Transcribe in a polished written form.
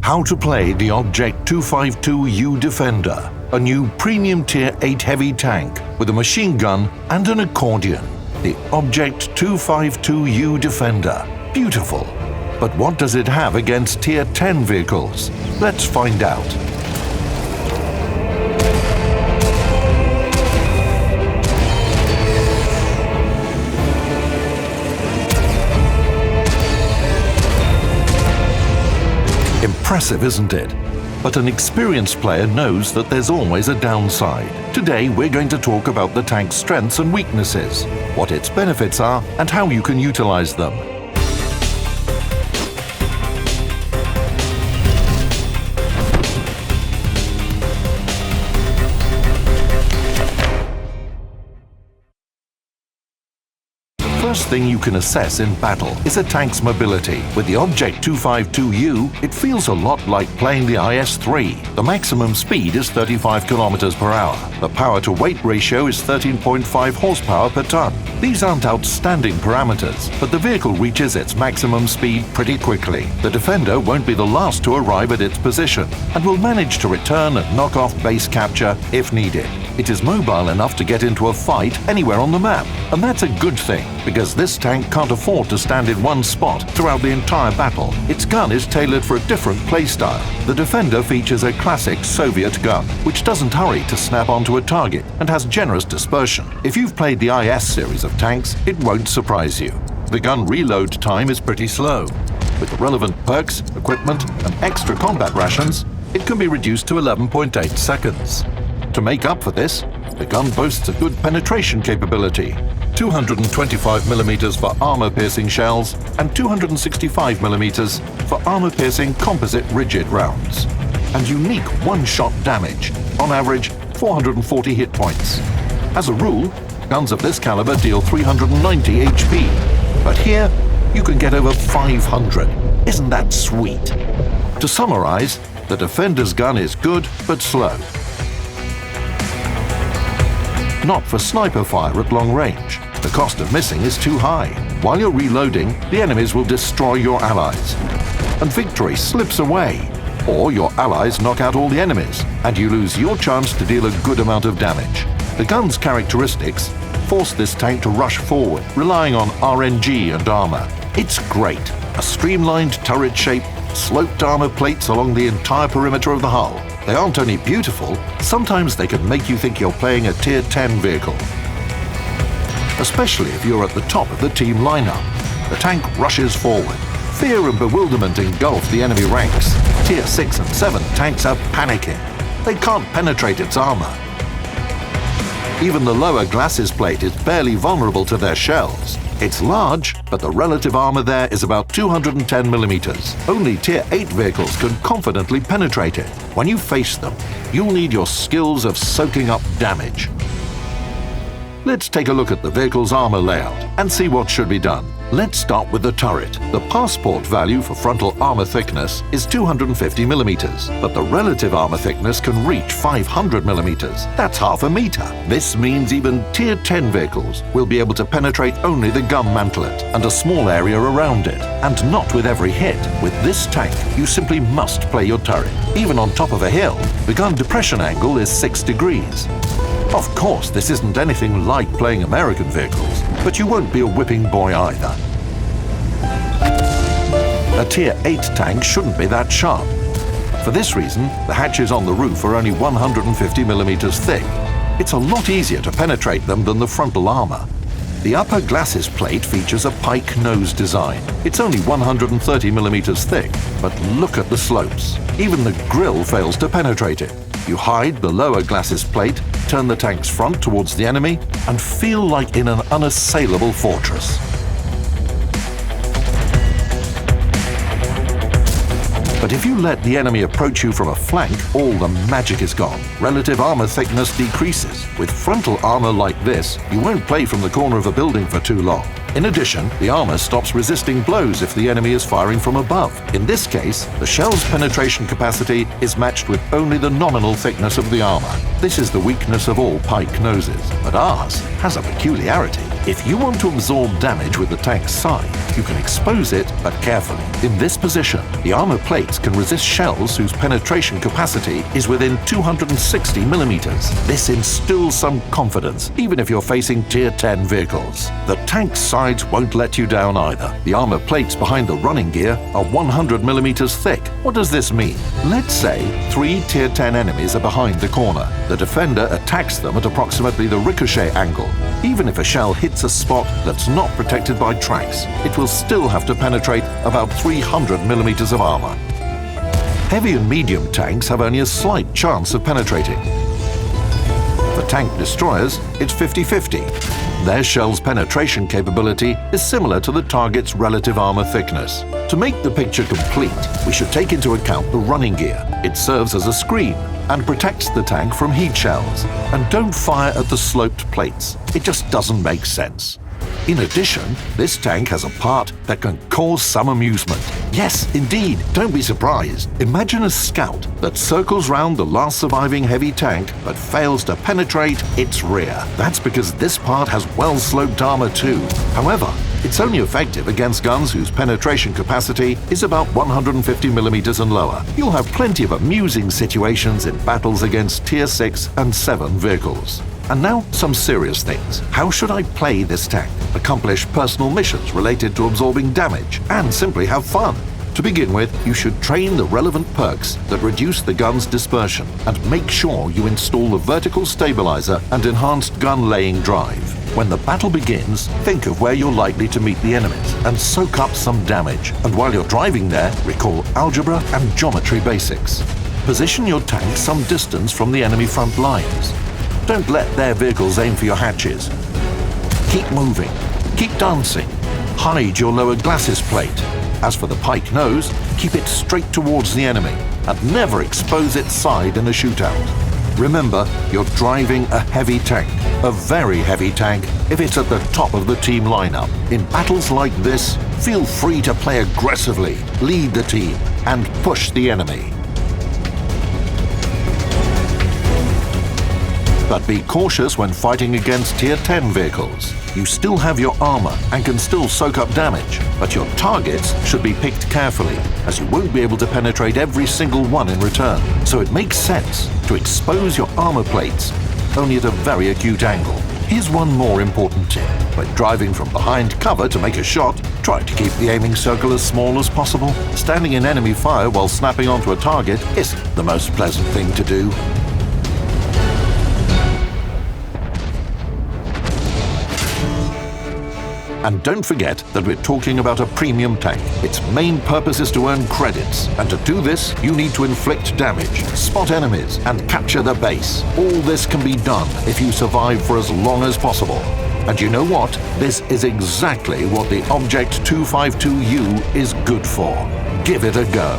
How to play the Object 252U Defender, a new Premium Tier VIII heavy tank with a machine gun and an accordion. The Object 252U Defender. Beautiful. But what does it have against Tier 10 vehicles? Let's find out. Impressive, isn't it? But an experienced player knows that there's always a downside. Today we're going to talk about the tank's strengths and weaknesses, what its benefits are, and how you can utilize them. First thing you can assess in battle is a tank's mobility. With the Object 252U, it feels a lot like playing the IS-3. The maximum speed is 35 km per hour. The power-to-weight ratio is 13.5 horsepower per ton. These aren't outstanding parameters, but the vehicle reaches its maximum speed pretty quickly. The Defender won't be the last to arrive at its position and will manage to return and knock off base capture if needed. It is mobile enough to get into a fight anywhere on the map, and that's a good thing, because this tank can't afford to stand in one spot throughout the entire battle. Its gun is tailored for a different playstyle. The Defender features a classic Soviet gun, which doesn't hurry to snap onto a target and has generous dispersion. If you've played the IS series of tanks, it won't surprise you. The gun reload time is pretty slow. With the relevant perks, equipment, and extra combat rations, it can be reduced to 11.8 seconds. To make up for this, the gun boasts a good penetration capability, 225mm for armor-piercing shells and 265mm for armor-piercing composite rigid rounds, and unique one-shot damage, on average 440 hit points. As a rule, guns of this caliber deal 390 HP, but here you can get over 500. Isn't that sweet? To summarize, the Defender's gun is good but slow. Not for sniper fire at long range. The cost of missing is too high. While you're reloading, the enemies will destroy your allies. And victory slips away. Or your allies knock out all the enemies, and you lose your chance to deal a good amount of damage. The gun's characteristics force this tank to rush forward, relying on RNG and armor. It's great. A streamlined turret shape, sloped armor plates along the entire perimeter of the hull. They aren't only beautiful, sometimes they can make you think you're playing a Tier 10 vehicle. Especially if you're at the top of the team lineup. The tank rushes forward. Fear and bewilderment engulf the enemy ranks. Tier 6 and 7 tanks are panicking. They can't penetrate its armor. Even the lower glacis plate is barely vulnerable to their shells. It's large, but the relative armor there is about 210mm. Only Tier 8 vehicles can confidently penetrate it. When you face them, you'll need your skills of soaking up damage. Let's take a look at the vehicle's armor layout and see what should be done. Let's start with the turret. The passport value for frontal armor thickness is 250mm, but the relative armor thickness can reach 500mm. That's half a meter. This means even Tier 10 vehicles will be able to penetrate only the gun mantlet and a small area around it, and not with every hit. With this tank, you simply must play your turret. Even on top of a hill, the gun depression angle is 6 degrees. Of course, this isn't anything like playing American vehicles, but you won't be a whipping boy either. A Tier 8 tank shouldn't be that sharp. For this reason, the hatches on the roof are only 150mm thick. It's a lot easier to penetrate them than the frontal armor. The upper glacis plate features a pike nose design. It's only 130mm thick, but look at the slopes. Even the grille fails to penetrate it. You hide the lower glacis plate, turn the tank's front towards the enemy, and feel like in an unassailable fortress. But if you let the enemy approach you from a flank, all the magic is gone. Relative armor thickness decreases. With frontal armor like this, you won't play from the corner of a building for too long. In addition, the armor stops resisting blows if the enemy is firing from above. In this case, the shell's penetration capacity is matched with only the nominal thickness of the armor. This is the weakness of all pike noses, but ours has a peculiarity. If you want to absorb damage with the tank's side, you can expose it, but carefully. In this position, the armor plates can resist shells whose penetration capacity is within 260 millimeters. This instills some confidence, even if you're facing Tier 10 vehicles. The tank's sides won't let you down either. The armor plates behind the running gear are 100 millimeters thick. What does this mean? Let's say 3 Tier 10 enemies are behind the corner. The defender attacks them at approximately the ricochet angle. Even if a shell hits a spot that's not protected by tracks, it will still have to penetrate about 300 millimeters of armor. Heavy and medium tanks have only a slight chance of penetrating. For tank destroyers, it's 50-50. Their shell's penetration capability is similar to the target's relative armor thickness. To make the picture complete, we should take into account the running gear. It serves as a screen and protects the tank from heat shells. And don't fire at the sloped plates. It just doesn't make sense. In addition, this tank has a part that can cause some amusement. Yes, indeed, don't be surprised. Imagine a scout that circles round the last surviving heavy tank but fails to penetrate its rear. That's because this part has well-sloped armor too. However, it's only effective against guns whose penetration capacity is about 150 millimeters and lower. You'll have plenty of amusing situations in battles against Tier 6 and 7 vehicles. And now, some serious things. How should I play this tank? Accomplish personal missions related to absorbing damage, and simply have fun. To begin with, you should train the relevant perks that reduce the gun's dispersion, and make sure you install the vertical stabilizer and enhanced gun laying drive. When the battle begins, think of where you're likely to meet the enemies and soak up some damage. And while you're driving there, recall algebra and geometry basics. Position your tank some distance from the enemy front lines. Don't let their vehicles aim for your hatches. Keep moving. Keep dancing. Hide your lower glacis plate. As for the pike nose, keep it straight towards the enemy and never expose its side in a shootout. Remember, you're driving a heavy tank, a very heavy tank if it's at the top of the team lineup. In battles like this, feel free to play aggressively, lead the team, and push the enemy. But be cautious when fighting against Tier 10 vehicles. You still have your armor and can still soak up damage, but your targets should be picked carefully, as you won't be able to penetrate every single one in return. So it makes sense to expose your armor plates, only at a very acute angle. Here's one more important tip. When driving from behind cover to make a shot, try to keep the aiming circle as small as possible. Standing in enemy fire while snapping onto a target isn't the most pleasant thing to do. And don't forget that we're talking about a premium tank. Its main purpose is to earn credits, and to do this, you need to inflict damage, spot enemies, and capture the base. All this can be done if you survive for as long as possible. And you know what? This is exactly what the Object 252U is good for. Give it a go.